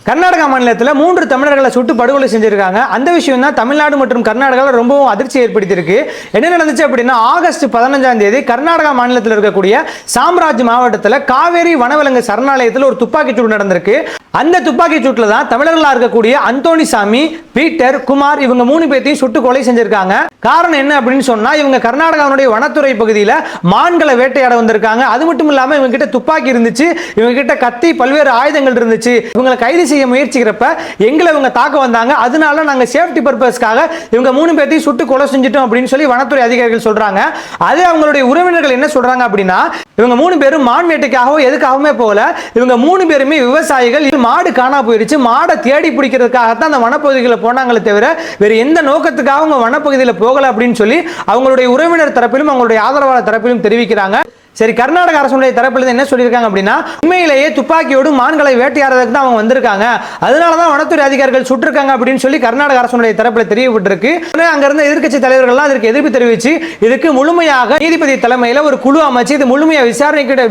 கர்நாடகா மாநிலத்தில் 3 தமிழர்களை சுட்டு படுகொலை செஞ்சிருக்காங்க. அந்த விஷயம் தான் தமிழ்நாடு மற்றும் கர்நாடகாவில் ரொம்பவும் அதிர்ச்சி ஏற்படுத்தியிருக்கு. என்ன நடந்துச்சு அப்படின்னா, ஆகஸ்ட் 15ஆம் தேதி கர்நாடகா மாநிலத்தில் இருக்கக்கூடிய சாம்ராஜ் மாவட்டத்தில் காவேரி வனவிலங்கு சரணாலயத்தில் ஒரு துப்பாக்கி சூடு நடந்திருக்கு. அந்த துப்பாக்கி சூட்டில் தான் தமிழர்களாக இருக்கக்கூடிய அந்தோணிசாமி, பீட்டர், குமார் இவங்க 3 பேர்த்தையும் சுட்டு கொலை செஞ்சிருக்காங்க. காரணம் என்ன அப்படின்னு சொன்னா, இவங்க கர்நாடகாவுடைய வனத்துறை பகுதியில் மான்களை வேட்டையாட வந்திருக்காங்க. அது மட்டும் இல்லாமல் இவங்க கிட்ட துப்பாக்கி இருந்துச்சு, இவங்க கிட்ட கத்தி, பல்வேறு ஆயுதங்கள் இருந்துச்சு. இவங்களை கைது செய்ய முயற்சிக்கிறப்ப எங்களை இவங்க தாக்க வந்தாங்க. அதனால நாங்கள் சேஃப்டி பர்பஸ்க்காக இவங்க 3 பேர்த்தையும் சுட்டு கொலை செஞ்சிட்டோம் அப்படின்னு சொல்லி வனத்துறை அதிகாரிகள் சொல்றாங்க. அதே அவங்களுடைய உறவினர்கள் என்ன சொல்றாங்க அப்படின்னா, இவங்க 3 பேரும் மான் வேட்டைக்காகவோ எதுக்காகவுமே போகல. இவங்க 3 பேருமே விவசாயிகள். மாடு காணா போயிருச்சு, மாடை தேடி பிடிக்கிறதுக்காகத்தான் அந்த வனப்பகுதிகளை போனாங்களே தவிர வேற எந்த நோக்கத்துக்காக அவங்க வனப்பகுதியில் போகல அப்படின்னு சொல்லி அவங்களுடைய உறவினர் தரப்பிலும் அவங்களுடைய ஆதரவாளர் தரப்பிலும் தெரிவிக்கிறாங்க. சரி, கர்நாடக அரசுடைய தரப்பில் என்ன சொல்லியிருக்காங்க அப்படின்னா, உண்மையிலேயே துப்பாக்கியோடு மான்களை வேட்டையாடுறதுக்கு தான் அவங்க வந்திருக்காங்க, அதனால தான் வனத்துறை அதிகாரிகள் சுட்டிருக்காங்க அப்படின்னு சொல்லி கர்நாடக அரசுடைய தரப்பில் தெரியப்பட்டிருக்கு. அங்க இருந்த எதிர்க்கட்சி தலைவர்கள்லாம் அதற்கு எதிர்ப்பு தெரிவித்து இதுக்கு முழுமையாக நீதிபதி தலைமையில் ஒரு குழு அமைச்சு இது முழுமையாக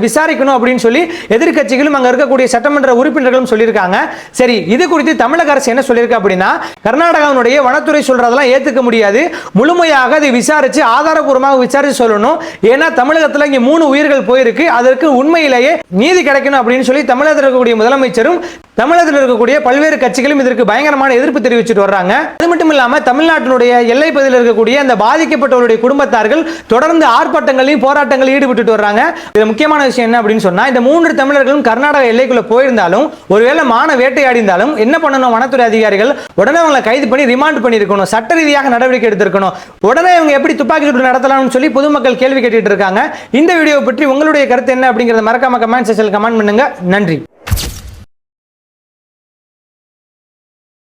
விசாரிக்கணும் அப்படின்னு சொல்லி எதிர்க்கட்சிகளும் அங்க இருக்கக்கூடிய சட்டமன்ற உறுப்பினர்களும் சொல்லியிருக்காங்க. சரி, இது குறித்து தமிழக அரசு என்ன சொல்லியிருக்கு அப்படின்னா, கர்நாடகாவுடைய வனத்துறை சொல்றதெல்லாம் ஏத்துக்க முடியாது, முழுமையாக அதை விசாரிச்சு ஆதாரபூர்வமாக விசாரிச்சு சொல்லணும். ஏன்னா தமிழகத்தில் இங்க 3 உயிர்கள் போயிருக்கு, அதற்கு உண்மையிலேயே நீதி கிடைக்கணும் அப்படின்னு சொல்லி தமிழகத்தில் இருக்கக்கூடிய முதலமைச்சரும் தமிழகத்தில் இருக்கக்கூடிய பல்வேறு கட்சிகளும் இதற்கு பயங்கரமான எதிர்ப்பு தெரிவிச்சுட்டு வர்றாங்க. அது மட்டும் இல்லாம தமிழ்நாட்டினுடைய எல்லை பகுதியில் இருக்கக்கூடிய அந்த பாதிக்கப்பட்டவருடைய குடும்பத்தார்கள் தொடர்ந்து ஆர்ப்பாட்டங்களையும் போராட்டங்களையும் ஈடுபட்டு வர்றாங்க. இது முக்கியமான விஷயம் என்ன அப்படின்னு சொன்னா, இந்த 3 தமிழர்களும் கர்நாடக எல்லைக்குள்ள போயிருந்தாலும் ஒருவேளை மான வேட்டையாடிந்தாலும் என்ன பண்ணணும், வனத்துறை அதிகாரிகள் உடனே அவங்களை கைது பண்ணி ரிமாண்ட் பண்ணியிருக்கணும், சட்ட ரீதியாக நடவடிக்கை எடுத்திருக்கணும். உடனே இவங்க எப்படி துப்பாக்கி சூடு நடத்தலாம்னு சொல்லி பொதுமக்கள் கேள்வி கேட்டுட்டு இருக்காங்க. இந்த வீடியோ பற்றி உங்களுடைய கருத்து என்ன அப்படிங்கறத மறக்காம கமெண்ட் செக்ஷன்ல கமெண்ட் பண்ணுங்க. நன்றி.